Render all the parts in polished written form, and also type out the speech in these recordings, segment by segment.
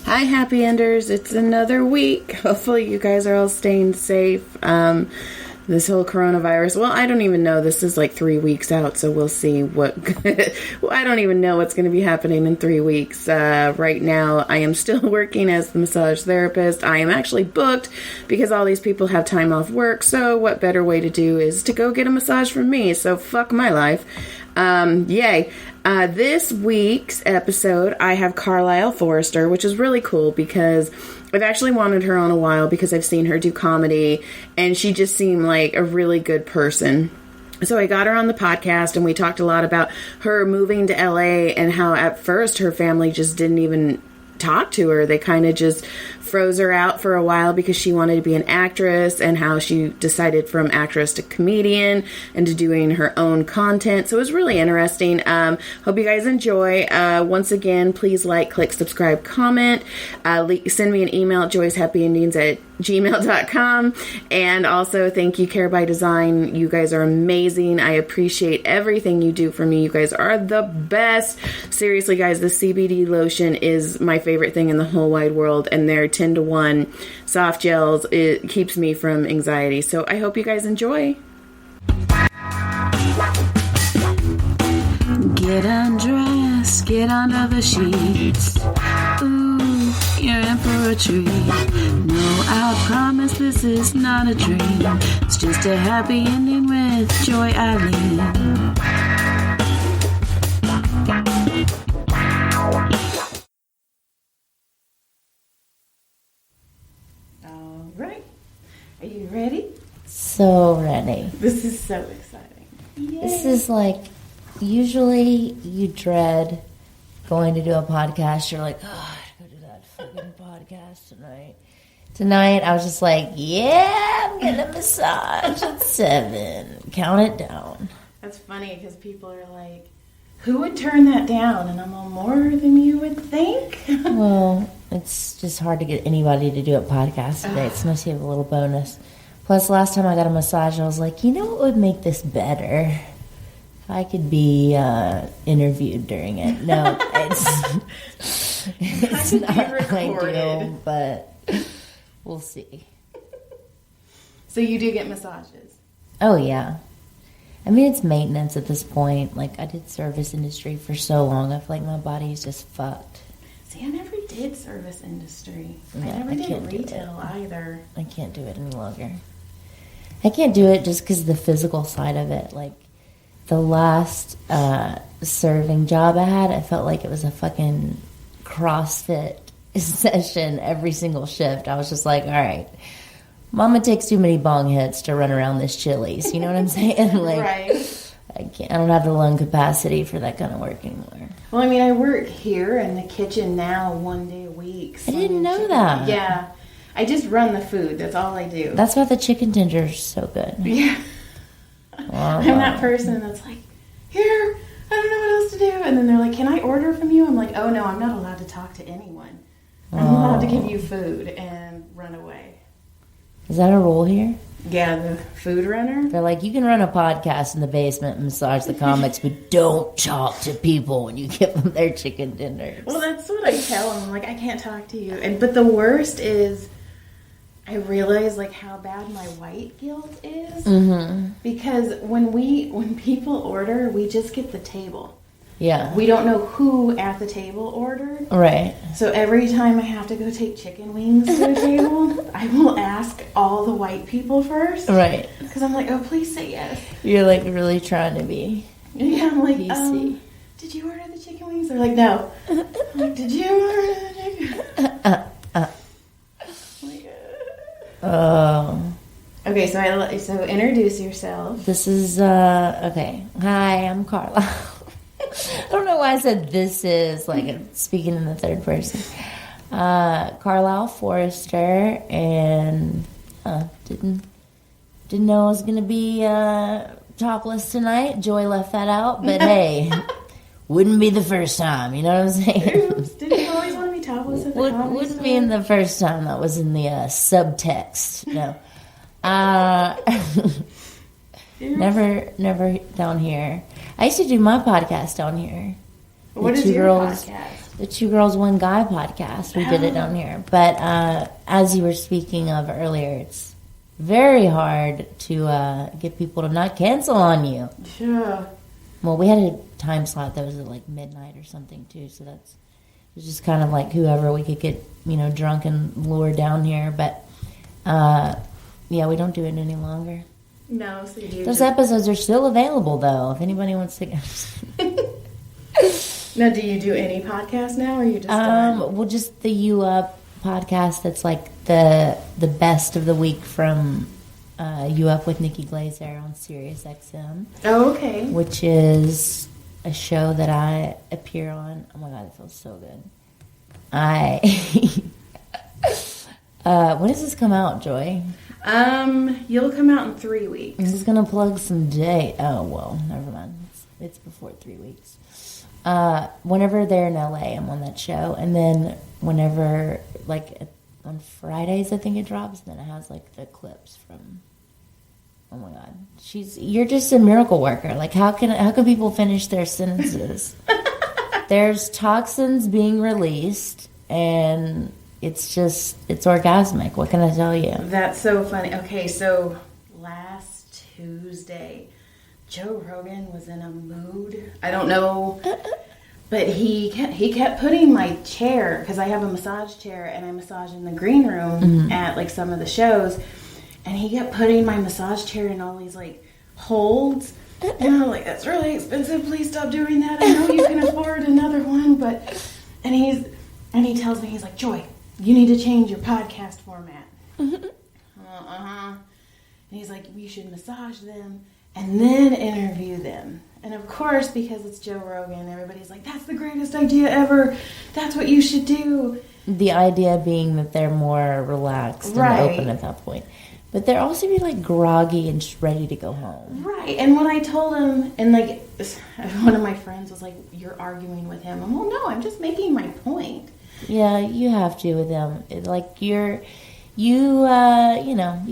Hi, Happy Enders. It's another week. Hopefully you guys are all staying safe. This whole coronavirus, well, I don't even know. This is like 3 weeks out, so we'll see what... well, I don't even know what's going to be happening in 3 weeks. Right now, I am still working as the massage therapist. I am actually booked because all these people have time off work, so what better way to do is to go get a massage from me, so fuck my life. Yay. This week's episode, I have Carlisle Forrester, which is really cool because I've actually wanted her on a while because I've seen her do comedy and she just seemed like a really good person. So I got her on the podcast and we talked a lot about her moving to LA and how at first her family just didn't even talk to her. They kind of just froze her out for a while because she wanted to be an actress and how she decided from actress to comedian and to doing her own content. So it was really interesting. Hope you guys enjoy. Once again, please like, click, subscribe, comment. Send me an email at joyshappyendings@gmail.com. And also, thank you, Care by Design. You guys are amazing. I appreciate everything you do for me. You guys are the best. Seriously, guys, the CBD lotion is my favorite thing in the whole wide world. And they're 10-to-1 soft gels. It keeps me from anxiety. So I hope you guys enjoy. Get undressed, get under the sheets. Ooh, you're in for a treat. No, I promise this is not a dream. It's just a happy ending with Joy Eileen. All right. Are you ready? So ready. This is so exciting. Yay. This is like, usually you dread going to do a podcast. You're like, oh, I gotta go do that fucking podcast tonight. Tonight, I was just like, yeah, I'm getting a massage at 7. Count it down. That's funny because people are like, who would turn that down? And I'm all, more than you would think. Well, it's just hard to get anybody to do a podcast today. It's nice to have a little bonus. Plus, last time I got a massage, I was like, you know what would make this better? I could be interviewed during it. No, it's not ideal, but we'll see. So you do get massages? Oh, yeah. I mean, it's maintenance at this point. Like, I did service industry for so long. I feel like my body's just fucked. See, I never did service industry. Yeah, I never did retail either. I can't do it any longer. I can't do it just because of the physical side of it. Like, the last serving job I had, I felt like it was a fucking CrossFit session every single shift. I was just like, all right, Mama takes too many bong hits to run around this Chili's. You know what I'm saying? Like, right. I don't have the lung capacity for that kind of work anymore. Well, I mean, I work here in the kitchen now 1 day a week. I didn't know that. Yeah. I just run the food. That's all I do. That's why the chicken tenders are so good. Yeah. Wow. I'm that person that's like, here, I don't know what else to do. And then they're like, can I order from you? I'm like, oh, no, I'm not allowed to talk to anyone. I'm allowed to give you food and run away. Is that a rule here? Yeah, the food runner. They're like, you can run a podcast in the basement and massage the comics, but don't talk to people when you give them their chicken dinners. Well, that's what I tell them. I'm like, I can't talk to you. But the worst is I realize like how bad my white guilt is. Mm-hmm. Because when people order, we just get the table. Yeah. We don't know who at the table ordered. Right. So every time I have to go take chicken wings to the table, I will ask all the white people first. Right. Because I'm like, oh, please say yes. You're like really trying to be I'm like, PC. Did you order the chicken wings? They're like, no. I'm like, did you order the chicken? Oh. Okay, so introduce yourself. This is, okay. Hi, I'm Carla. I don't know why I said this is, like, I'm speaking in the third person. Carlisle Forrester, and didn't know I was going to be topless tonight. Joy left that out, but hey, wouldn't be the first time, you know what I'm saying? Oops, did you always want to be topless at the comedy Wouldn't store? be in the first time. That was in the subtext. No. Never down here. I used to do my podcast down here. What is your podcast? The Two Girls, One Guy podcast. We did it down here. But as you were speaking of earlier, it's very hard to get people to not cancel on you. Yeah. Well, we had a time slot that was at like midnight or something too, so it was just kind of like whoever we could get, drunk and lure down here. But yeah, we don't do it any longer. No, so you Those episodes are still available though, if anybody wants to go. Now, do you do any podcast now, or are you just done? Well, just the U Up podcast. That's like the best of the week from U Up with Nikki Glazer on Sirius XM. Oh, okay. Which is a show that I appear on. Oh my god, it feels so good. When does this come out, Joy? You'll come out in 3 weeks. I'm just gonna plug some date. Oh well, never mind. It's before 3 weeks. Whenever they're in LA, I'm on that show, and then whenever on Fridays, I think it drops. And then it has like the clips from. Oh my God, you're just a miracle worker. Like how can people finish their sentences? There's toxins being released, and it's orgasmic. What can I tell you? That's so funny. Okay, so last Tuesday, Joe Rogan was in a mood. I don't know, but he kept putting my chair, because I have a massage chair and I massage in the green room at like some of the shows, and he kept putting my massage chair in all these like holds, and I'm like, that's really expensive. Please stop doing that. I know you can afford another one, but and he tells me, he's like, Joy, you need to change your podcast format. And he's like, you should massage them and then interview them. And of course, because it's Joe Rogan, everybody's like, that's the greatest idea ever. That's what you should do. The idea being that they're more relaxed and open at that point. But they're also be like groggy and just ready to go home. Right. And when I told him, and like one of my friends was like, you're arguing with him. I'm, well, no, I'm just making my point. Yeah, you have to with them. You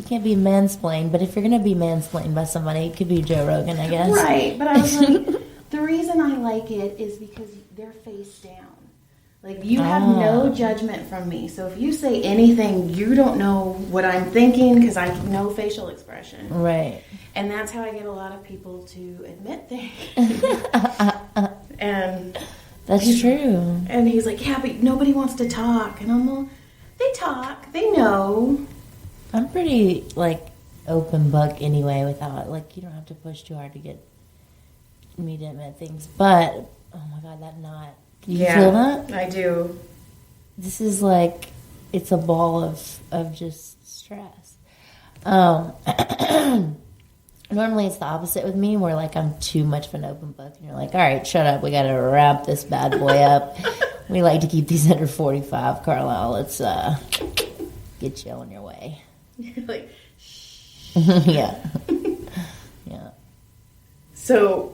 can't be mansplained, but if you're going to be mansplained by somebody, it could be Joe Rogan, I guess. Right, but I was like, the reason I like it is because they're face down. Like, you have no judgment from me. So if you say anything, you don't know what I'm thinking, because I have no facial expression. Right. And that's how I get a lot of people to admit things. And that's true. And he's like, yeah, but nobody wants to talk. And I'm like, they talk. They know. I'm pretty, open book anyway without, you don't have to push too hard to get me to admit things. But, oh my God, that knot. Can you feel that? I do. This is it's a ball of just stress. Normally it's the opposite with me, where I'm too much of an open book, and you're like, all right, shut up, we got to wrap this bad boy up. We like to keep these under 45, Carlisle. Let's get you on your way. You're like, shh. Yeah. Yeah. So,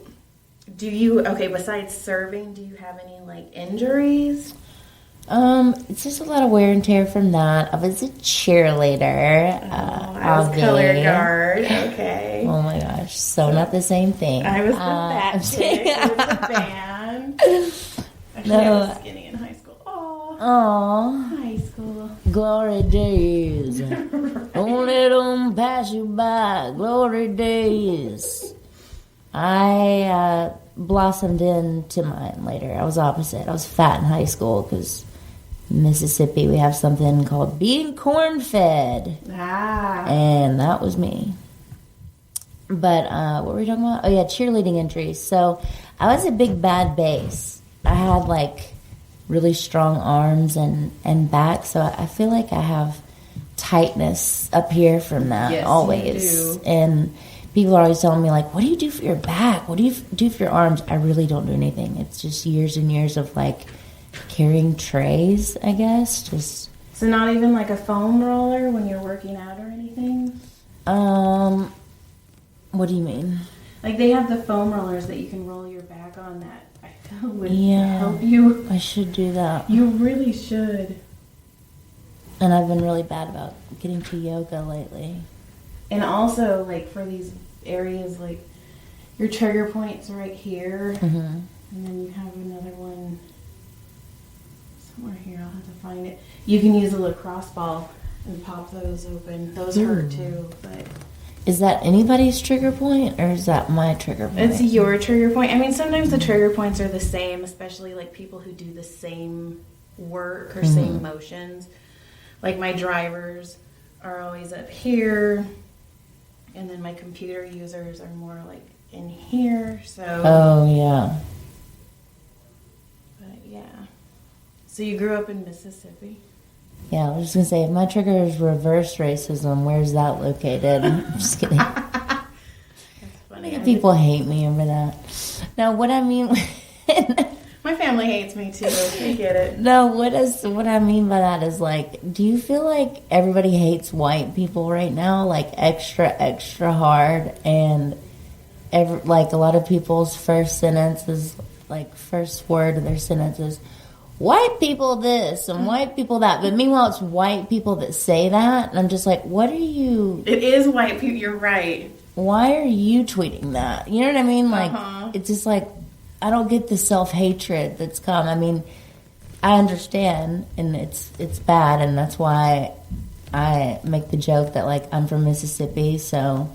besides serving, do you have any injuries? It's just a lot of wear and tear from that. I was a cheerleader. I was color guard. Okay. Oh my gosh, so not the same thing. I was the fat chick. I was the band. Actually, I was skinny in high school. Aww. High school. Glory days. Right. Don't let them pass you by. Glory days. I blossomed into mine later. I was opposite. I was fat in high school because Mississippi, we have something called being corn-fed. And that was me. But what were we talking about? Oh, yeah, cheerleading injuries. So I was a big bad base. I had, really strong arms and back, so I feel like I have tightness up here from that. Yes, always. you do. And people are always telling me, what do you do for your back? What do you do for your arms? I really don't do anything. It's just years and years of, carrying trays, I guess. Just So not even a foam roller when you're working out or anything? What do you mean? They have the foam rollers that you can roll your back on that I feel would help you. I should do that. You really should. And I've been really bad about getting to yoga lately. And also, for these areas, your trigger point's right here. Mm-hmm. And then you have another one somewhere here. I'll have to find it. You can use a lacrosse ball and pop those open. Those hurt too, but... Is that anybody's trigger point, or is that my trigger point? It's your trigger point. I mean, sometimes the trigger points are the same, especially like people who do the same work or same motions. Like my drivers are always up here, and then my computer users are more like in here. So. Oh yeah. But yeah. So you grew up in Mississippi? Yeah, I was just gonna say, if my trigger is reverse racism, where's that located? I'm just kidding. That's funny. People hate me over that. Now, what I mean... My family hates me too. I get it. No, what I mean by that is, like, do you feel like everybody hates white people right now? Like, extra hard, and like, a lot of people's first sentence is, like, first word of their sentence is, white people this and white people that. But meanwhile, it's white people that say that. And I'm just like, what are you... It is white people. You're right. Why are you tweeting that? You know what I mean? Like, It's just like, I don't get the self-hatred that's come. I mean, I understand, and it's bad. And that's why I make the joke that, like, I'm from Mississippi. So,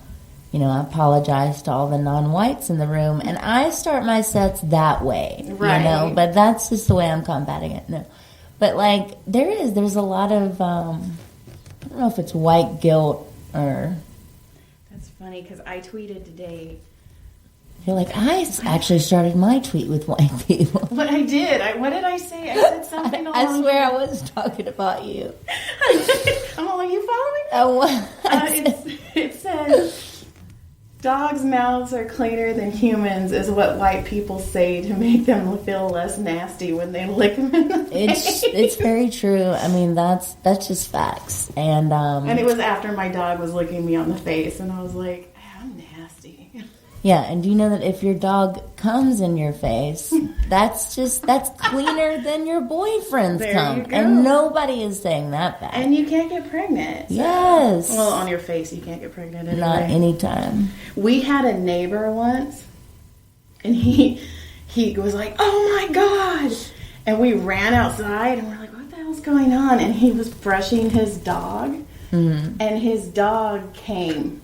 you know, I apologize to all the non-whites in the room. And I start my sets that way, right. You know, but that's just the way I'm combating it. No. But, like, there's a lot of, I don't know if it's white guilt or... That's funny, because I tweeted today. You're like, I actually started my tweet with white people. But I did. What did I say? I said something I swear I was talking about you. I'm all, are you following? It says... Dogs' mouths are cleaner than humans is what white people say to make them feel less nasty when they lick them in the face. It's very true. I mean, that's just facts. And it was after my dog was licking me on the face, and I was like, I'm nasty. Yeah, and do you know that if your dog comes in your face, that's cleaner than your boyfriend's cum. And nobody is saying that back. And you can't get pregnant. So. Yes. Well, on your face you can't get pregnant anyway. Not anytime. We had a neighbor once, and he was like, oh my God. And we ran outside, and we're like, what the hell's going on? And he was brushing his dog, and his dog came.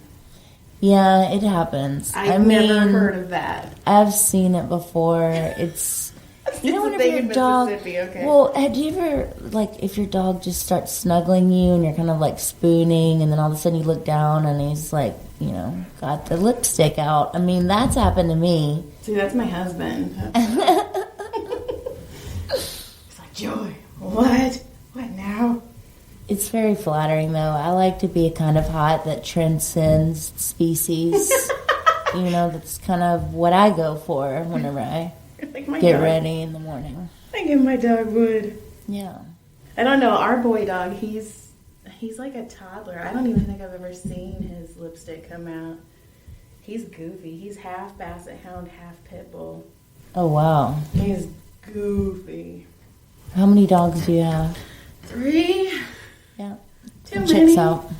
Yeah, it happens. I've never heard of that. I've seen it before. It's you know, whenever your dog. Okay. Well, have you ever, like, if your dog just starts snuggling you and you're kind of like spooning, and then all of a sudden you look down and he's like, you know, got the lipstick out. I mean, that's happened to me. See, that's my husband. He's like, Joy, what? What now? It's very flattering, though. I like to be a kind of hot that transcends species. You know, that's kind of what I go for whenever I get ready in the morning. I give my dog wood. Yeah. I don't know. Our boy dog, he's like a toddler. I don't even think I've ever seen his lipstick come out. He's goofy. He's half basset hound, half pit bull. Oh, wow. He's goofy. How many dogs do you have? 3. Yeah. Too It many. checks out.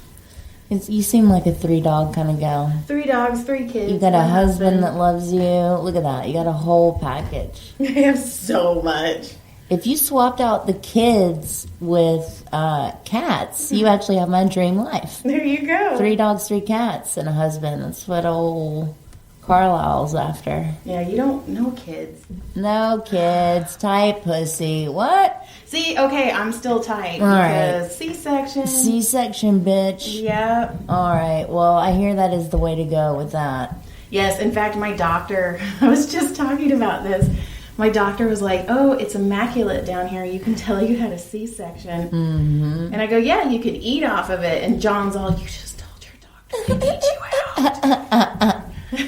You seem like a 3-dog kind of gal. 3 dogs, 3 kids. You got a husband that loves you. Look at that. You got a whole package. I have so much. If you swapped out the kids with cats, you actually have my dream life. There you go. 3 dogs, 3 cats, and a husband. That's what old Carlisle's after. Yeah, you don't know kids. No kids. Tight pussy. What? See, okay, I'm still tight. All because right. C-section. C-section, bitch. Yep. All right. Well, I hear that is the way to go with that. Yes, in fact, my doctor, I was just talking about this. My doctor was like, oh, it's immaculate down here. You can tell you had a C-section. Mm-hmm. And I go, yeah, you could eat off of it. And John's all, you just told your doctor to eat you out.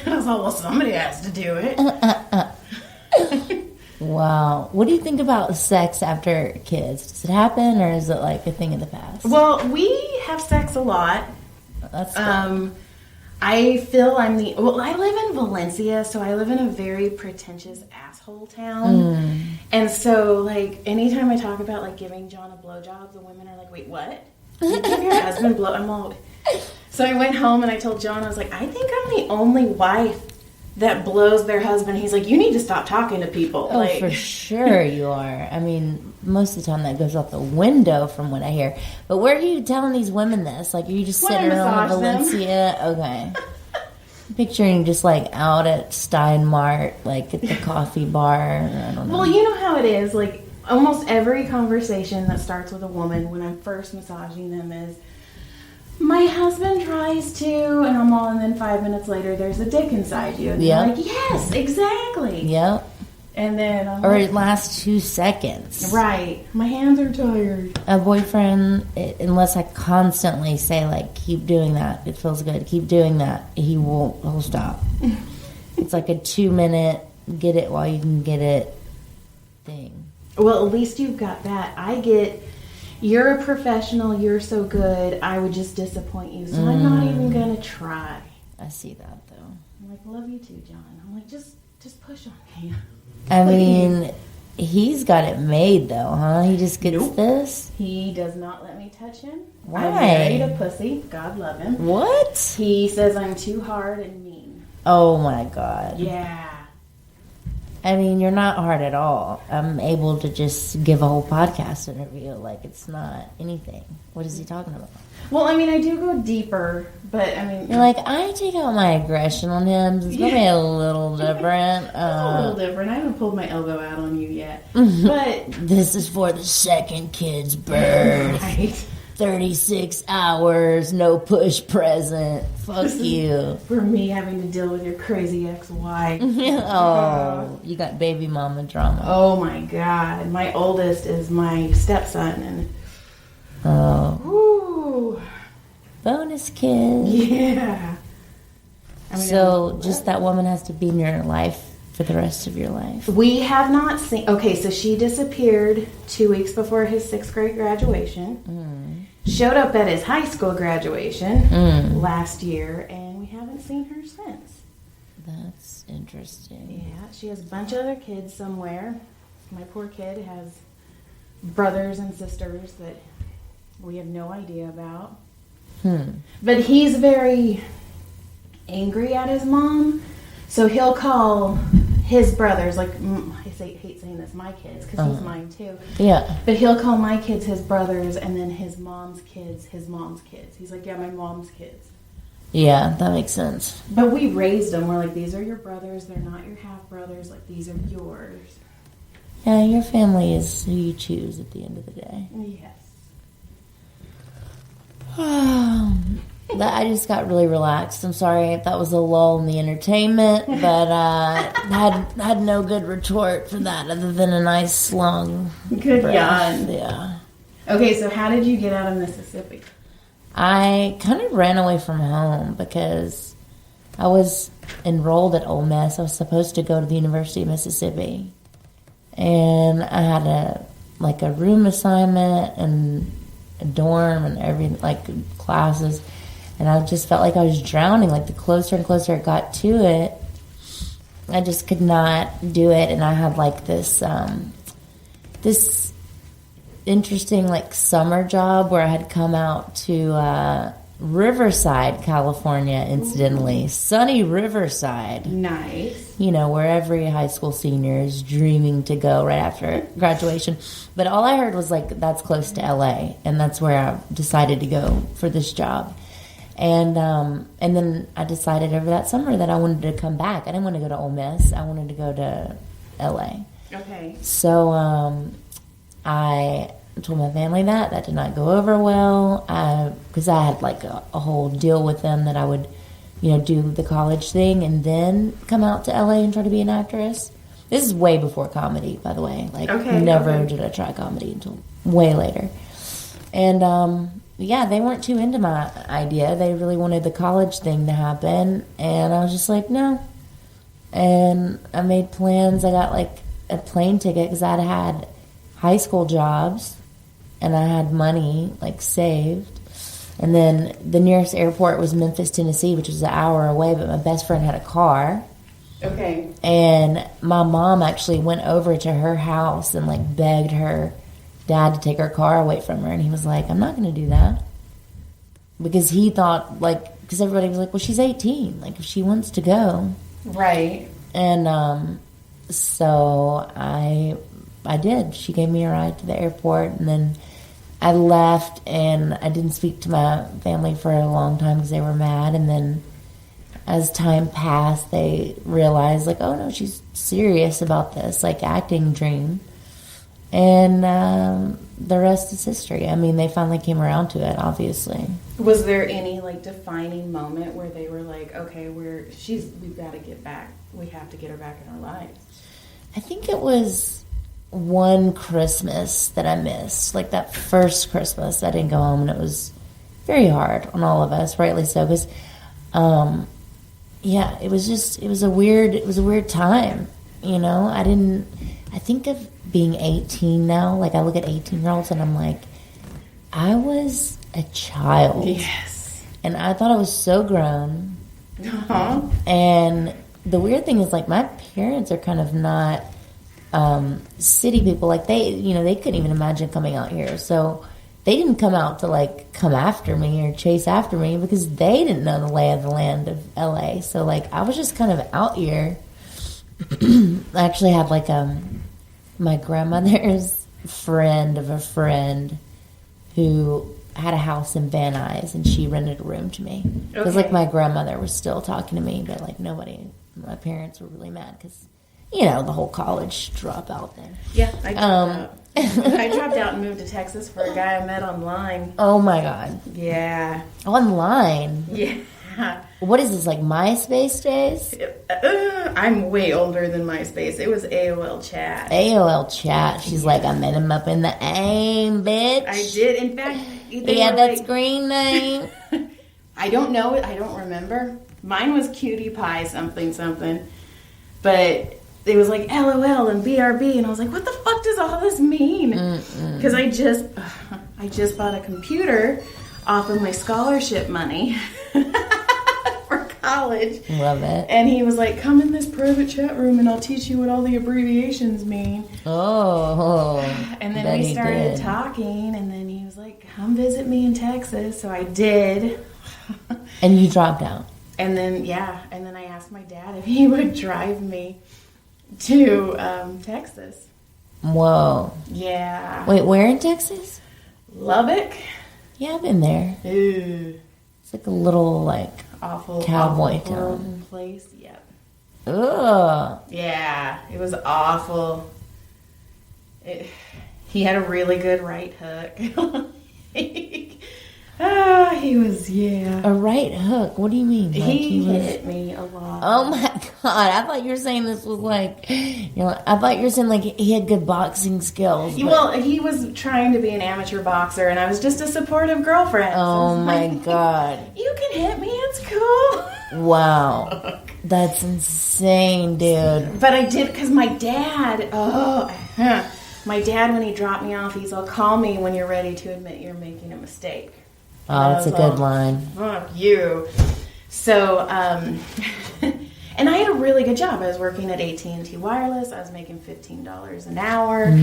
I was all, well, somebody has to do it. Wow. What do you think about sex after kids? Does it happen, or is it like a thing of the past? Well, we have sex a lot. That's cool. I feel I live in Valencia, so I live in a very pretentious asshole town. And so, like, anytime I talk about, like, giving John a blowjob, the women are like, wait, what? You give your husband a blow? I'm all... So I went home and I told John, I was like, I think I'm the only wife that blows their husband. He's like, you need to stop talking to people. Oh, like, for sure you are. I mean, most of the time that goes out the window from what I hear. But where are you telling these women this? Like, are you just When I sitting around with massage Valencia? Okay. Picturing just like out at Steinmart, like at the coffee bar. I don't know. Well, you know how it is. Like, almost every conversation that starts with a woman when I'm first massaging them is, my husband tries to, and I'm all, and then 5 minutes later, there's a dick inside you. And they're like, yes, exactly. Yep. And then I'm or like, it lasts 2 seconds. right. My hands are tired. A boyfriend, unless I constantly say, like, keep doing that, it feels good, keep doing that, he'll stop. It's like a 2-minute, get it while you can get it thing. Well, at least you've got that. I get, you're a professional, you're so good, I would just disappoint you, so I'm not even going to try. I see that, though. I'm like, love you too, John. I'm like, just push on me. I mean, he's got it made, though, huh? He just gets this? He does not let me touch him. Why? I married a pussy. God love him. What? He says I'm too hard and mean. Oh, my God. Yeah. I mean, you're not hard at all. I'm able to just give a whole podcast interview like it's not anything. What is he talking about? Well, I mean, I do go deeper, but I mean... You're like, I take out my aggression on him. It's going to be a little different. a little different. I haven't pulled my elbow out on you yet. But... This is for the second kid's birth. Right. 36 hours, no push present. Fuck you. For me having to deal with your crazy ex-wife. Oh, you got baby mama drama. Oh, my God. My oldest is my stepson, and... Oh. Woo. Bonus kid. Yeah. I mean, So, just that woman has to be in your life for the rest of your life. We have not seen... Okay, so she disappeared 2 weeks before his 6th grade graduation. Showed up at his high school graduation last year, and we haven't seen her since. That's interesting. Yeah, she has a bunch of other kids somewhere. My poor kid has brothers and sisters that we have no idea about. But he's very angry at his mom, so he'll call his brothers, like, I hate saying this, my kids, because he's mine too. Yeah. But he'll call my kids his brothers, and then his mom's kids his mom's kids. He's like, yeah, my mom's kids. Yeah, that makes sense. But we raised them. We're like, these are your brothers. They're not your half-brothers. Like, these are yours. Yeah, your family is who you choose at the end of the day. Yes. I just got really relaxed. I'm sorry if that was a lull in the entertainment, but had no good retort for that other than a nice long Good breath. yawn. Yeah. Okay, so how did you get out of Mississippi? I kind of ran away from home because I was enrolled at Ole Miss. I was supposed to go to the University of Mississippi, and I had a room assignment and a dorm and everything, like classes, and I just felt like I was drowning. Like the closer and closer it got to it, I just could not do it. And I had like this interesting like summer job where I had come out to Riverside, California, incidentally. Sunny Riverside. Nice. You know, where every high school senior is dreaming to go right after graduation. But all I heard was like, that's close to LA, and that's where I decided to go for this job. And then I decided over that summer that I wanted to come back. I didn't want to go to Ole Miss. I wanted to go to LA. Okay. So I told my family that did not go over well because I had like a whole deal with them that I would, do the college thing and then come out to LA and try to be an actress. This is way before comedy, by the way. Like, never did I try comedy until way later. And they weren't too into my idea. They really wanted the college thing to happen, and I was just like, no. And I made plans. I got like a plane ticket because I'd had high school jobs and I had money like saved. And then the nearest airport was Memphis, Tennessee, which was an hour away, but my best friend had a car. Okay. And my mom actually went over to her house and like begged her dad to take her car away from her. And he was like, I'm not going to do that. Because he thought because everybody was like, well, she's 18. Like if she wants to go. Right. And so I did. She gave me a ride to the airport, and then I left, and I didn't speak to my family for a long time because they were mad. And then as time passed, they realized, like, oh, no, she's serious about this, like, acting dream. And the rest is history. I mean, they finally came around to it, obviously. Was there any, like, defining moment where they were like, okay, we've got to get back. We have to get her back in our lives? I think it was one Christmas that I missed. Like, that first Christmas, I didn't go home, and it was very hard on all of us, rightly so, because, yeah, it was a weird time, you know? I think of being 18 now, like, I look at 18-year-olds, and I'm like, I was a child. Yes. And I thought I was so grown. Uh-huh. And the weird thing is, like, my parents are kind of not city people. Like, they couldn't even imagine coming out here. So they didn't come out to, like, come after me or chase after me because they didn't know the lay of the land of LA. So, like, I was just kind of out here. I actually had, like, my grandmother's friend of a friend who had a house in Van Nuys, and she rented a room to me. Because, like, my grandmother was still talking to me, but, like, my parents were really mad because, you know, the whole college dropout thing. Yeah, I dropped out. I dropped out and moved to Texas for a guy I met online. Oh, my God. Yeah. Online? Yeah. What is this, like MySpace days? I'm way older than MySpace. It was AOL Chat. AOL Chat. She's like, I met him up in the AIM, bitch. I did. In fact, he had that screen name. I don't know it. I don't remember. Mine was Cutie Pie something. But it was like LOL and BRB, and I was like, what the fuck does all this mean? Because I just bought a computer off of my scholarship money. For college. Love it. And he was like, come in this private chat room and I'll teach you what all the abbreviations mean. Oh. And then we started talking, and then he was like, come visit me in Texas. So I did. And you dropped out. And then, I asked my dad if he would drive me to Texas. Whoa. Yeah. Wait, where in Texas? Lubbock. Yeah, I've been there. Ew. It's like a little, like, awful cowboy awful town place. Yep. Ugh. Yeah, it was awful. He had a really good right hook. He was, A right hook? What do you mean? Like he hit me a lot. Oh my God. I thought you were saying this was like, I thought you were saying like he had good boxing skills. Well, he was trying to be an amateur boxer, and I was just a supportive girlfriend. Oh so my like, God. You can hit me, it's cool. Wow. That's insane, dude. But I did, because my dad, when he dropped me off, he's like, call me when you're ready to admit you're making a mistake. Oh, that's a good line. Fuck you. So, and I had a really good job. I was working at AT&T Wireless. I was making $15 an hour.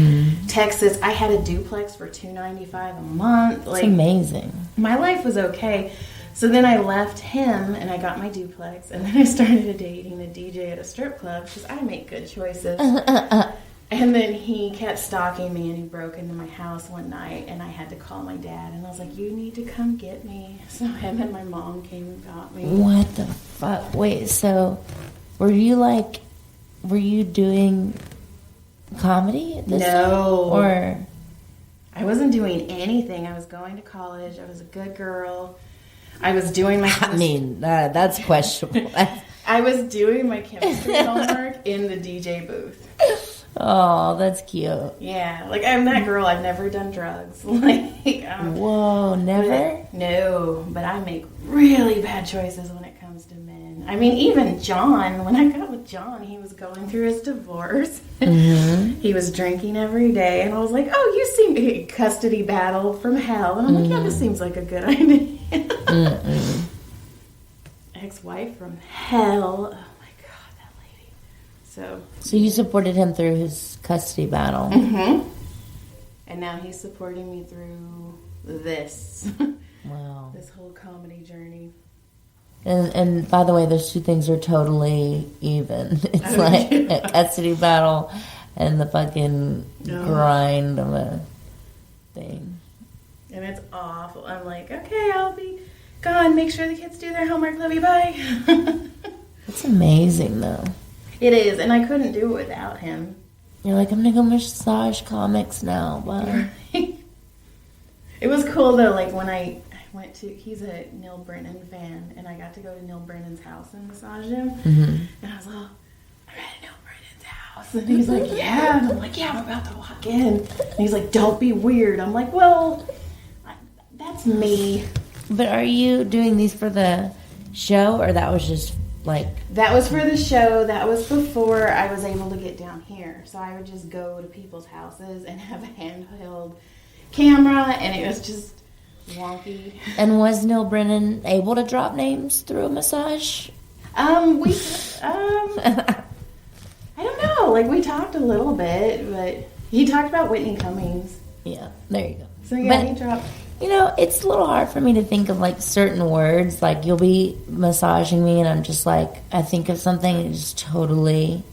Texas, I had a duplex for $295 a month. That's amazing. My life was okay. So then I left him, and I got my duplex, and then I started dating a DJ at a strip club because I make good choices. And then he kept stalking me, and he broke into my house one night, and I had to call my dad, and I was like, you need to come get me. So him and my mom came and got me. What the fuck? Wait, so were you doing comedy at this time? Or I wasn't doing anything. I was going to college. I was a good girl. I was doing my that's questionable. I was doing my chemistry homework in the DJ booth. Oh, that's cute. Yeah, like I'm that girl. I've never done drugs. Whoa, never? No, but I make really bad choices when it comes to men. I mean, even John, when I got with John, he was going through his divorce. He was drinking every day, and I was like, oh, you seem custody battle from hell. And I'm like, yeah, this seems like a good idea. Ex-wife from hell. So you supported him through his custody battle. And now he's supporting me through this. Wow. This whole comedy journey. And by the way, those two things are totally even. It's like a custody battle and the fucking grind of a thing. And it's awful. I'm like, okay, I'll be gone. Make sure the kids do their homework. Love you, bye. It's amazing, though. It is, and I couldn't do it without him. You're like, I'm gonna go massage comics now. Bye. It was cool, though, like when I went to, he's a Neil Brennan fan, and I got to go to Neil Brennan's house and massage him. Mm-hmm. And I was like, I'm at Neil Brennan's house. And he's like, yeah. And I'm like, yeah, I'm about to walk in. And he's like, don't be weird. I'm like, well, that's me. But are you doing these for the show, or that was just like... That was for the show. That was before I was able to get down here. So I would just go to people's houses and have a handheld camera, and it was just wonky. And was Neil Brennan able to drop names through a massage? I don't know. Like, we talked a little bit, but he talked about Whitney Cummings. Yeah, there you go. So, yeah, but, he dropped... You know, it's a little hard for me to think of, like, certain words. Like, you'll be massaging me, and I'm just like, I think of something, and it just totally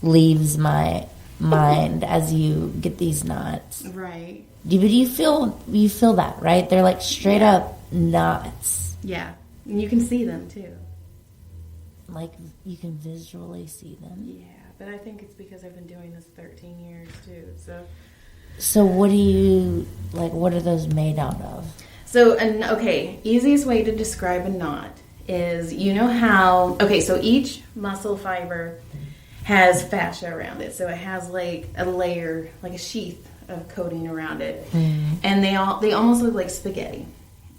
leaves my mind as you get these knots. Right. But you feel that, right? They're, like, straight up knots. Yeah. And you can see them, too. Like, you can visually see them. Yeah, but I think it's because I've been doing this 13 years, too, So what what are those made out of? So, easiest way to describe a knot is, you know how, so each muscle fiber has fascia around it. So it has like a layer, like a sheath of coating around it. Mm-hmm. And they almost look like spaghetti.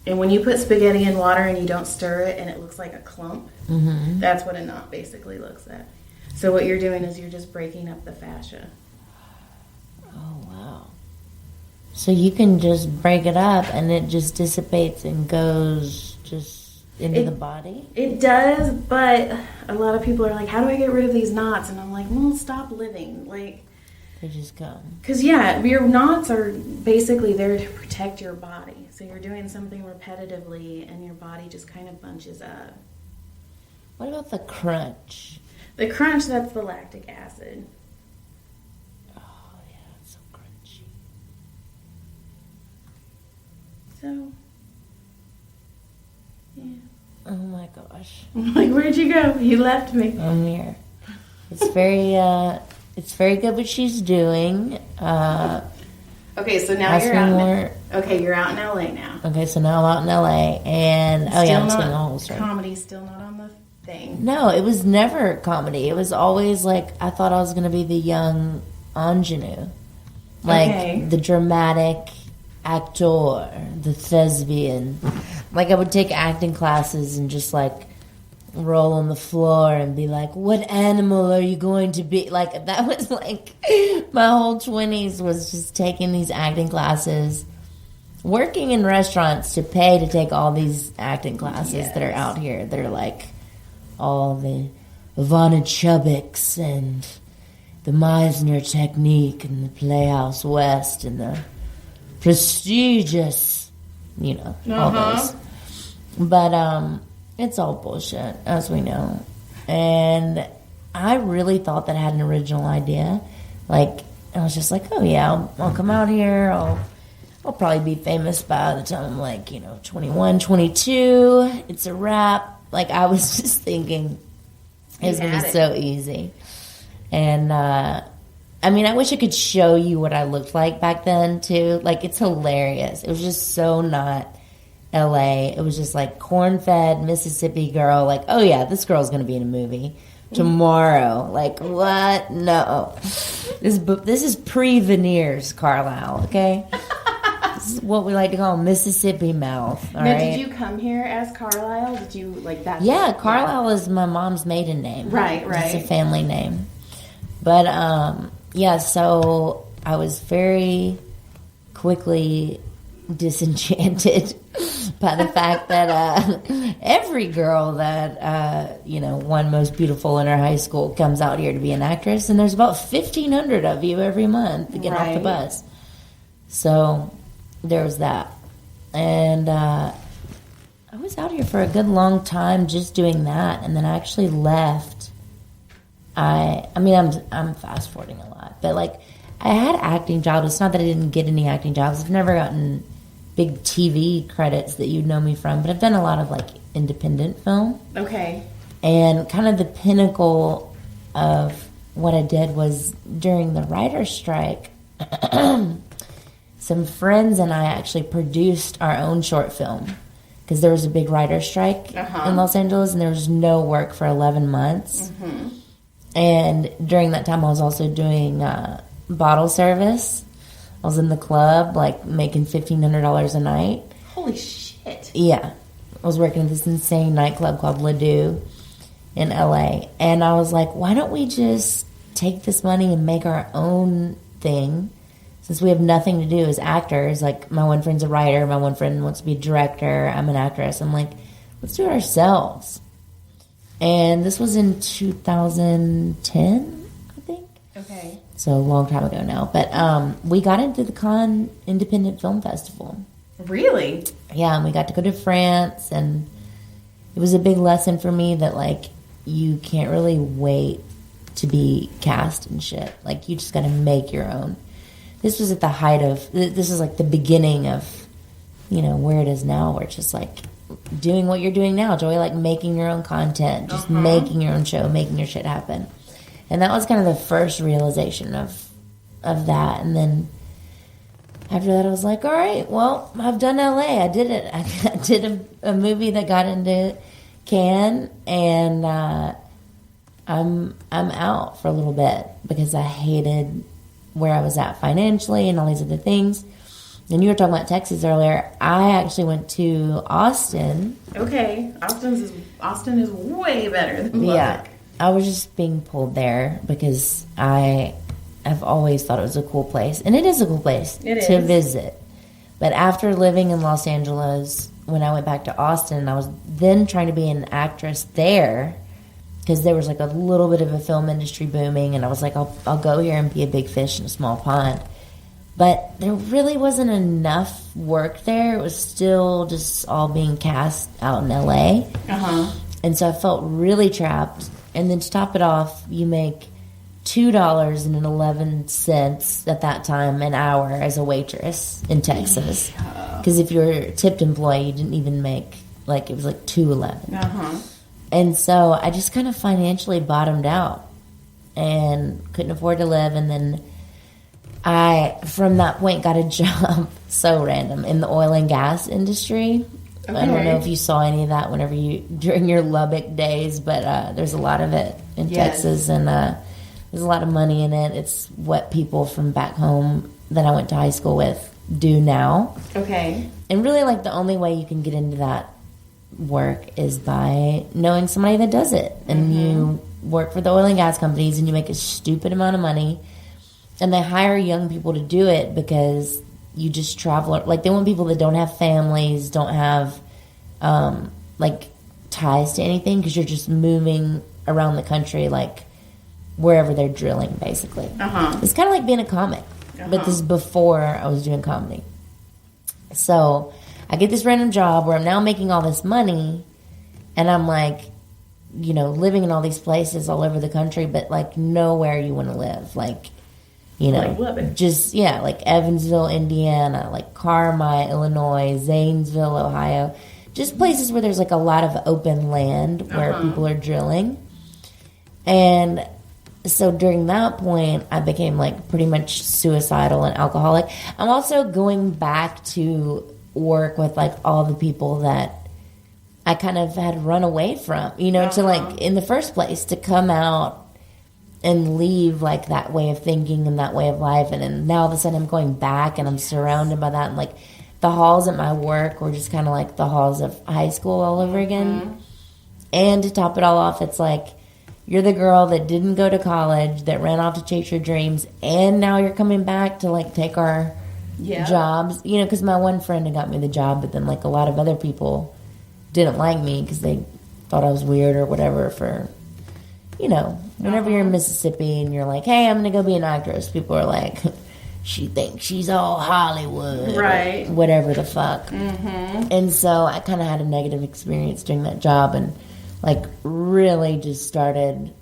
And when you put spaghetti in water and you don't stir it and it looks like a clump, mm-hmm. that's what a knot basically looks at. So what you're doing is you're just breaking up the fascia. Oh, wow. So you can just break it up and it just dissipates and goes just into the body? It does, but a lot of people are like, how do I get rid of these knots? And I'm like, well, stop living. Like, they just come. Because, your knots are basically there to protect your body. So you're doing something repetitively and your body just kind of bunches up. What about the crunch? The crunch, that's the lactic acid. So, yeah. Oh my gosh. I'm like, where'd you go? You left me. I'm here. It's very good what she's doing. Okay, so now you're out. You're out in LA now. Okay, so now I'm out in LA, and I'm seeing the whole story. Comedy's still not on the thing. No, it was never comedy. It was always like I thought I was going to be the young ingenue, like the dramatic actor, the thespian. Like I would take acting classes and just like roll on the floor and be like, what animal are you going to be? Like that was like my whole 20s was just taking these acting classes, working in restaurants to pay to take all these acting classes that are out here. They're like all the Ivana Chubbucks and the Meisner technique and the Playhouse West and the prestigious, all those. But it's all bullshit, as we know. And I really thought that I had an original idea. Like, I was just like, oh yeah, I'll come out here. I'll probably be famous by the time I'm like, 21, 22. It's a wrap. Like, I was just thinking it was going to be so easy. And, I wish I could show you what I looked like back then, too. Like, it's hilarious. It was just so not L.A. It was just, like, corn-fed Mississippi girl. Like, oh, yeah, this girl's going to be in a movie tomorrow. Like, what? No. This is pre-veneers, Carlisle, okay? This is what we like to call Mississippi mouth, all right? Did you come here as Carlisle? Did you, like, that? Yeah, Carlisle is my mom's maiden name. Right. It's a family name. But, so I was very quickly disenchanted by the fact that every girl that, won Most Beautiful in her high school comes out here to be an actress, and there's about 1,500 of you every month to get off the bus. So there was that. And I was out here for a good long time just doing that, and then I actually left. I'm fast forwarding a lot, but like I had acting jobs. It's not that I didn't get any acting jobs. I've never gotten big TV credits that you'd know me from, but I've done a lot of like independent film. Okay. And kind of the pinnacle of what I did was during the writer's strike, some friends and I actually produced our own short film because there was a big writer's strike in Los Angeles and there was no work for 11 months. Mm-hmm. And during that time I was also doing bottle service. I was in the club, like, making $1,500 a night. Holy shit. Yeah. I was working at this insane nightclub called Ledoux in LA. And I was like, why don't we just take this money and make our own thing? Since we have nothing to do as actors. Like, my one friend's a writer. My one friend wants to be a director. I'm an actress. I'm like, let's do it ourselves. And this was in 2010, I think. Okay. So a long time ago now. But we got into the Cannes Independent Film Festival. Really? Yeah, and we got to go to France, and it was a big lesson for me that, like, you can't really wait to be cast and shit. Like, you just got to make your own. This was at the height of, this is like the beginning of, you know, where it is now, where it's just like doing what you're doing now, Joy, like making your own content, just making your own show, making your shit happen. And that was kind of the first realization of that. And then after that, I was like, all right, well, I've done LA. I did it. I did a movie that got into Cannes, and I'm out for a little bit because I hated where I was at financially and all these other things. And you were talking about Texas earlier. I actually went to Austin. Okay. Austin is way better than Lubbock. Yeah. I was just being pulled there because I have always thought it was a cool place. And it is a cool place to visit. But after living in Los Angeles, when I went back to Austin, I was then trying to be an actress there because there was like a little bit of a film industry booming. And I was like, I'll go here and be a big fish in a small pond. But there really wasn't enough work there. It was still just all being cast out in LA. And so I felt really trapped. And then to top it off, you make $2.11 at that time an hour as a waitress in Texas. Because if you're a tipped employee, you didn't even make, like, it was like $2.11. And so I just kind of financially bottomed out and couldn't afford to live. And then I, from that point, got a job, so random, in the oil and gas industry. Okay. I don't know if you saw any of that during your Lubbock days, but there's a lot of it in Texas, and there's a lot of money in it. It's what people from back home that I went to high school with do now. Okay. And really, like, the only way you can get into that work is by knowing somebody that does it. And you work for the oil and gas companies, and you make a stupid amount of money, and they hire young people to do it because you just travel. Like, they want people that don't have families, don't have, like, ties to anything, because you're just moving around the country, like, wherever they're drilling, basically. It's kind of like being a comic, but this is before I was doing comedy. So I get this random job where I'm now making all this money, and I'm, like, you know, living in all these places all over the country, but, like, nowhere you want to live. Like, you know, like just, yeah, like Evansville, Indiana, like Carlisle, Illinois, Zanesville, Ohio. Just places where there's, like, a lot of open land where people are drilling. And so during that point, I became, like, pretty much suicidal and alcoholic. I'm also going back to work with, like, all the people that I kind of had run away from, you know, to, like, in the first place, to come out and leave, like, that way of thinking and that way of life. And then now all of a sudden I'm going back and I'm surrounded by that. And, like, the halls at my work were just kind of like the halls of high school all over again. And to top it all off, it's like, you're the girl that didn't go to college, that ran off to chase your dreams, and now you're coming back to, like, take our jobs. You know, because my one friend had got me the job, but then, like, a lot of other people didn't like me because they thought I was weird or whatever for, you know, whenever you're in Mississippi and you're like, hey, I'm going to go be an actress, people are like, she thinks she's all Hollywood. Right. Whatever the fuck. Mm-hmm. And so I kind of had a negative experience doing that job and, like, really just started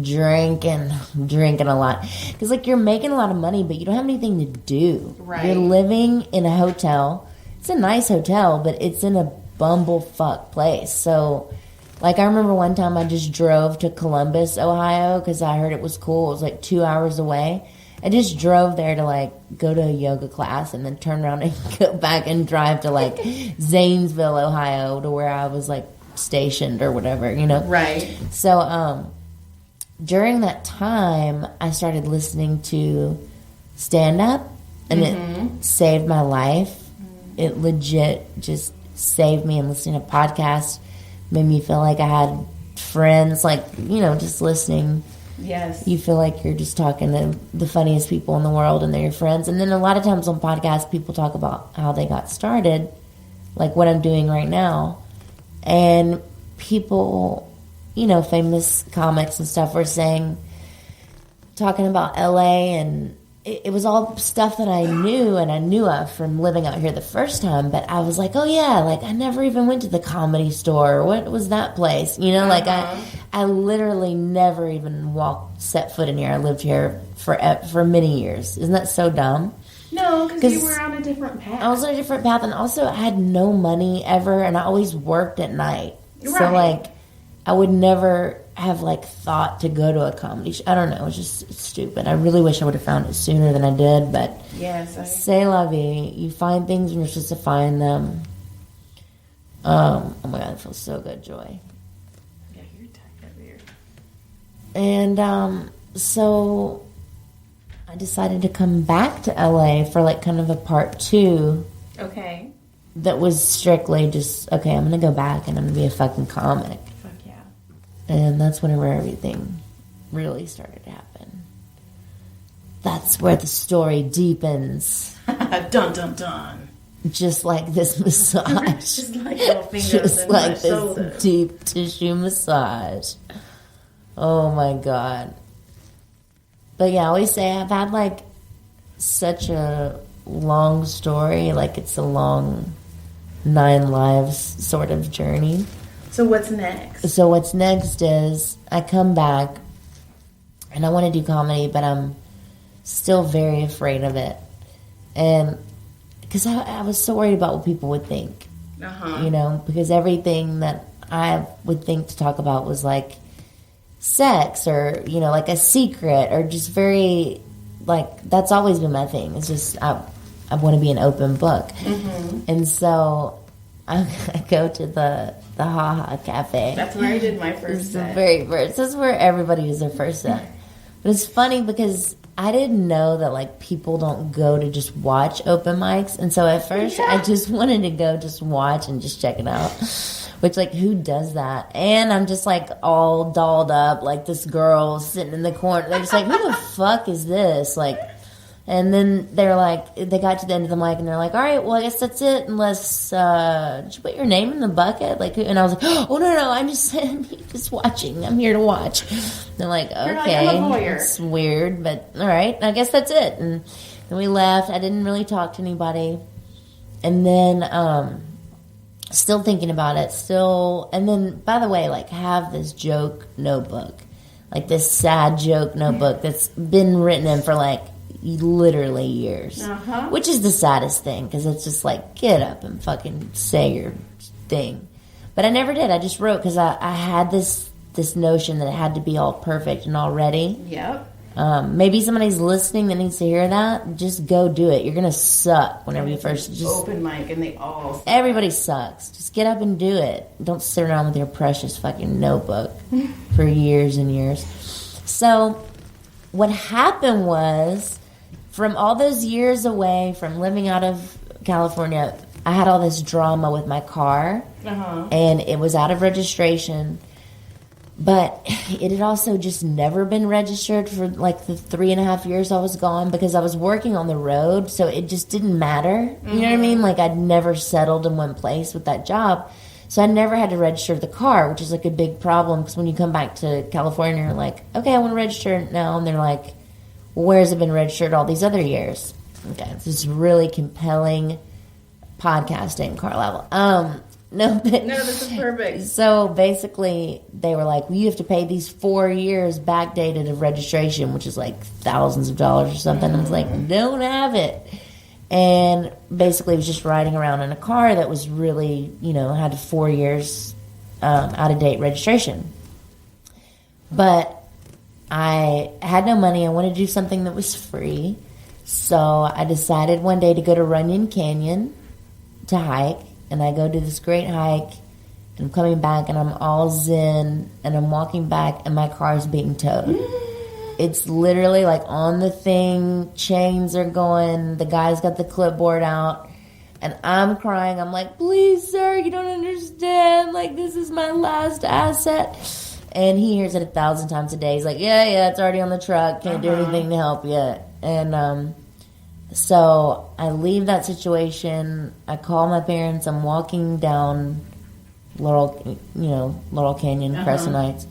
drinking a lot. Because, like, you're making a lot of money, but you don't have anything to do. Right. You're living in a hotel. It's a nice hotel, but it's in a bumblefuck place. So, like, I remember one time I just drove to Columbus, Ohio, because I heard it was cool. It was, like, 2 hours away. I just drove there to, like, go to a yoga class and then turn around and go back and drive to, like, Zanesville, Ohio, to where I was, like, stationed or whatever, you know? Right. So, during that time, I started listening to stand-up, and it saved my life. It legit just saved me, and listening to podcasts made me feel like I had friends, like, you know, just listening. Yes. You feel like you're just talking to the funniest people in the world and they're your friends. And then a lot of times on podcasts, people talk about how they got started, like what I'm doing right now. And people, you know, famous comics and stuff were talking about LA, and it was all stuff that I knew and I knew of from living out here the first time. But I was like, oh yeah, like I never even went to the Comedy Store. What was that place? You know, like I literally never even set foot in here. I lived here for many years. Isn't that so dumb? No, because you were on a different path. I was on a different path, and also I had no money ever, and I always worked at night. Right. So like, I would never have like thought to go to a comedy show. I don't know. It's just stupid. I really wish I would have found it sooner than I did, but yes, c'est la vie. You find things when you're supposed to find them. Oh my God, it feels so good, Joy. Yeah, you're tight over here. And so I decided to come back to LA for like kind of a part 2. Okay. That was strictly just, okay, I'm going to go back and I'm going to be a fucking comic. Fuck yeah. And that's whenever everything really started to happen. That's where the story deepens. Dun, dun, dun. Just like this massage. Just like little fingers just like this shoulder. deep tissue massage. Oh my God. But yeah, I always say I've had like such a long story. Like it's a long 9 lives sort of journey. So what's next? So what's next is I come back and I want to do comedy, but I'm still very afraid of it. And because I was so worried about what people would think. You know, because everything that I would think to talk about was like sex or, you know, like a secret or just very, like, that's always been my thing. It's just, I want to be an open book. And so I go to the Ha Ha Cafe. That's where I did my first set. The very first. This is where everybody does their first set. But it's funny because I didn't know that, like, people don't go to just watch open mics. And so at first I just wanted to go just watch and just check it out. Which, like, who does that? And I'm just, like, all dolled up, like this girl sitting in the corner. They're just like, who the fuck is this? Like, and then they're like, they got to the end of the mic and they're like, all right, well, I guess that's it. Unless, did you put your name in the bucket? Like, and I was like, oh, no, I'm just watching. I'm here to watch. They're like, okay, it's weird, but all right, I guess that's it. And then we left. I didn't really talk to anybody. And then, still thinking about it, and then, by the way, like, have this joke notebook, like this sad joke notebook that's been written in for, like, literally years, which is the saddest thing, because it's just like, get up and fucking say your thing. But I never did. I just wrote, because I had this notion that it had to be all perfect and all ready. Yep. Maybe somebody's listening that needs to hear that. Just go do it. You're gonna suck whenever you first just open mic, and they all suck. Everybody sucks. Just get up and do it. Don't sit around with your precious fucking notebook for years and years. So what happened was, from all those years away from living out of California, I had all this drama with my car, and it was out of registration. But it had also just never been registered for like the 3.5 years I was gone, because I was working on the road, so it just didn't matter. You know what I mean? Like, I'd never settled in one place with that job. So I never had to register the car, which is like a big problem, because when you come back to California, you're like, okay, I want to register it now. And they're like, well, where has it been registered all these other years? Okay, it's this really compelling podcasting, Carlisle. No, this is perfect. So basically, they were like, well, you have to pay these 4 years backdated of registration, which is like thousands of dollars or something. I was like, don't have it. And basically, it was just riding around in a car that was really, had 4 years out of date registration. But I had no money. I wanted to do something that was free. So I decided one day to go to Runyon Canyon to hike. And I go do this great hike, and I'm coming back, and I'm all zen, and I'm walking back, and my car's being towed. It's literally like on the thing, chains are going, the guy's got the clipboard out, and I'm crying. I'm like, please, sir, you don't understand. Like, this is my last asset. And he hears it 1,000 times a day. He's like, yeah, it's already on the truck. Can't do anything to help you. And, so I leave that situation. I call my parents. I'm walking down Laurel Canyon, Crescent Heights,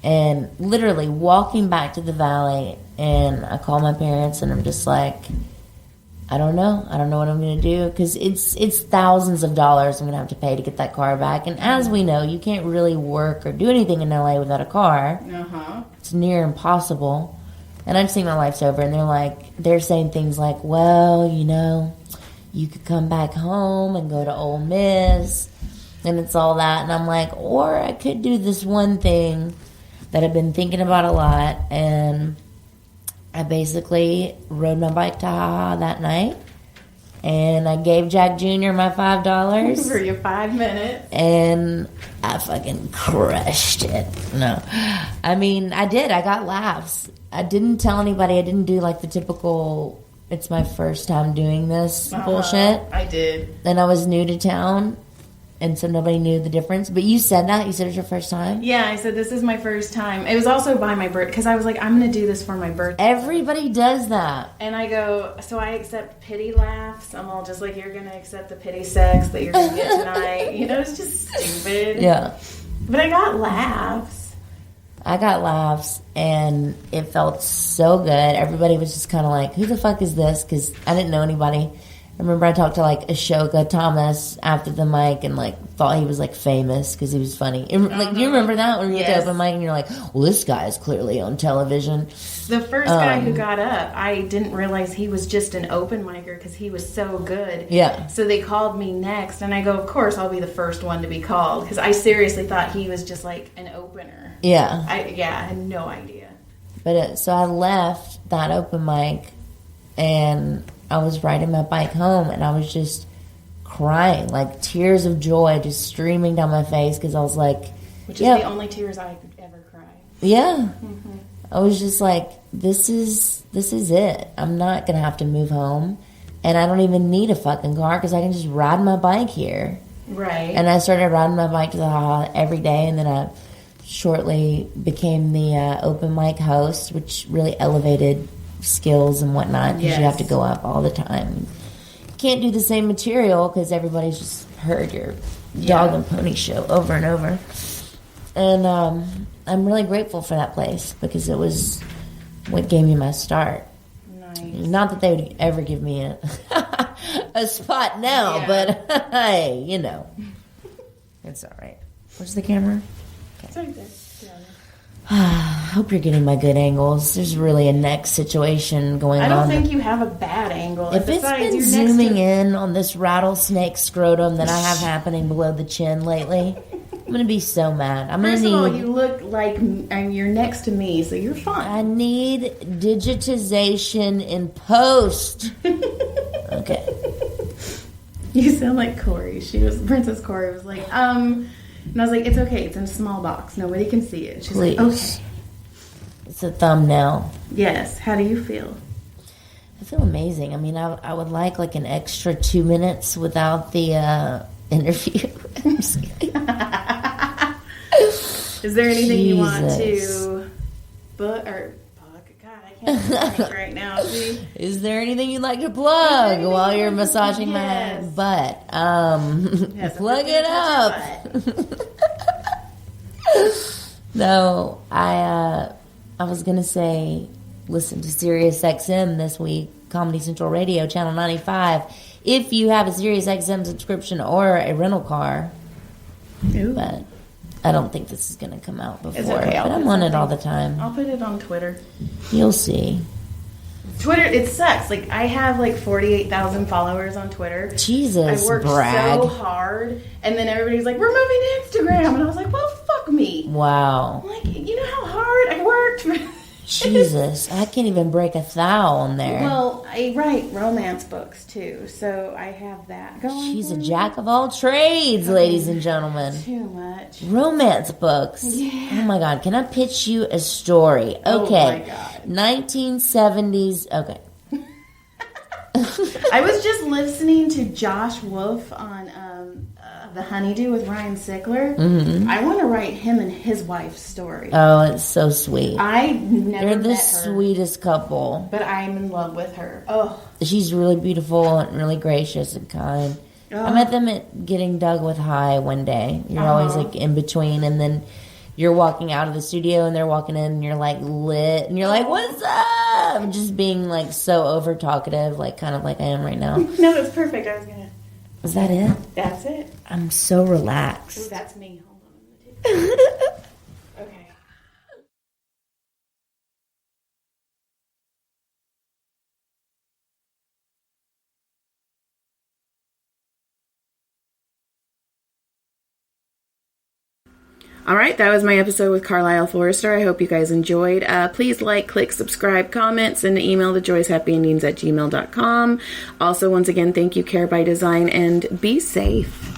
and literally walking back to the valley. And I call my parents, and I'm just like, I don't know. I don't know what I'm going to do, because it's thousands of dollars I'm going to have to pay to get that car back. And as we know, you can't really work or do anything in LA without a car. It's near impossible. And I just think my life's over. And they're saying things like, well, you could come back home and go to Ole Miss. And it's all that. And I'm like, or I could do this one thing that I've been thinking about a lot. And I basically rode my bike to Ha that night. And I gave Jack Jr. my $5. For your 5 minutes. And I fucking crushed it. No. I mean, I did. I got laughs. I didn't tell anybody. I didn't do like the typical, it's my first time doing this bullshit. I did. And I was new to town. And so nobody knew the difference. But you said that? You said it was your first time? Yeah, I said this is my first time. It was also by my birthday, because I was like, I'm going to do this for my birthday. Everybody does that. And I go, so I accept pity laughs. I'm all just like, you're going to accept the pity sex that you're going to get tonight. It's just stupid. Yeah. But I got laughs. And it felt so good. Everybody was just kind of like, who the fuck is this? Because I didn't know anybody. I remember I talked to like Ashoka Thomas after the mic and like thought he was like famous because he was funny. And, like, do you remember that when you went to open mic and you're like, well, this guy is clearly on television. The first guy who got up, I didn't realize he was just an open micer because he was so good. Yeah. So they called me next, and I go, of course I'll be the first one to be called, because I seriously thought he was just like an opener. Yeah. I had no idea. But so I left that open mic, and I was riding my bike home, and I was just crying, like tears of joy just streaming down my face, because I was like... Which is the only tears I could ever cry. Yeah. Mm-hmm. I was just like, this is it. I'm not going to have to move home, and I don't even need a fucking car, because I can just ride my bike here. Right. And I started riding my bike to the Ha every day, and then I shortly became the open mic host, which really elevated skills and whatnot, because you have to go up all the time. You can't do the same material because everybody's just heard your dog and pony show over and over. And I'm really grateful for that place, because it was what gave me my start. Nice. Not that they would ever give me a spot now, but hey, it's all right. Where's the camera? Okay. It's right there. I hope you're getting my good angles. There's really a neck situation going on. I don't think you have a bad angle. If it's been zooming in on this rattlesnake scrotum that I have happening below the chin lately, I'm going to be so mad. First of all, you look like you're next to me, so you're fine. I need digitization in post. Okay. You sound like Corey. Princess Corey was like, and I was like, it's okay. It's in a small box. Nobody can see it. She's Please. like, okay. It's a thumbnail. Yes. How do you feel? I feel amazing. I mean, I would like an extra 2 minutes without the interview. I'm just kidding. Is there anything you want to book? God, I can't think right now. See? Is there anything you'd like to plug while you're massaging my butt? Plug it up. No, I was gonna say listen to Sirius XM this week Comedy Central Radio, Channel 95. If you have a Sirius XM subscription or a rental car. Ooh. But I don't think this is going to come out before. It's okay, but I'm on it all the time. I'll put it on Twitter. You'll see. Twitter, it sucks. Like, I have like 48,000 followers on Twitter. Jesus, I worked brag. so hard, and then everybody's like, "We're moving to Instagram," and I was like, "Well, fuck me." Wow. I'm like, you know how hard I worked. Jesus, I can't even break a thou on there. Well, I write romance books too, so I have that going. She's a jack of all trades, ladies and gentlemen. Too much. Romance books. Yeah. Oh my God, can I pitch you a story? Okay. Oh my God. 1970s. Okay. I was just listening to Josh Wolf on The Honeydew with Ryan Sickler. Mm-hmm. I want to write him and his wife's story. Oh, it's so sweet. I never They're the met her, sweetest couple. but I'm in love with her. Oh, She's really beautiful and really gracious and kind. I met them at Getting Dug with High one day. You're always like in between, and then you're walking out of the studio and they're walking in and you're like lit and you're like, "What's up?" Just being like so over talkative, like kind of like I am right now. no, that's perfect. I was gonna. Is that it? That's it. I'm so relaxed. Ooh, that's me. Hold on. Okay. All right, that was my episode with Carlisle Forrester. I hope you guys enjoyed. Please like, click, subscribe, comment, send an email to joyshappyendings@gmail.com. Also, once again, thank you, Care by Design, and be safe.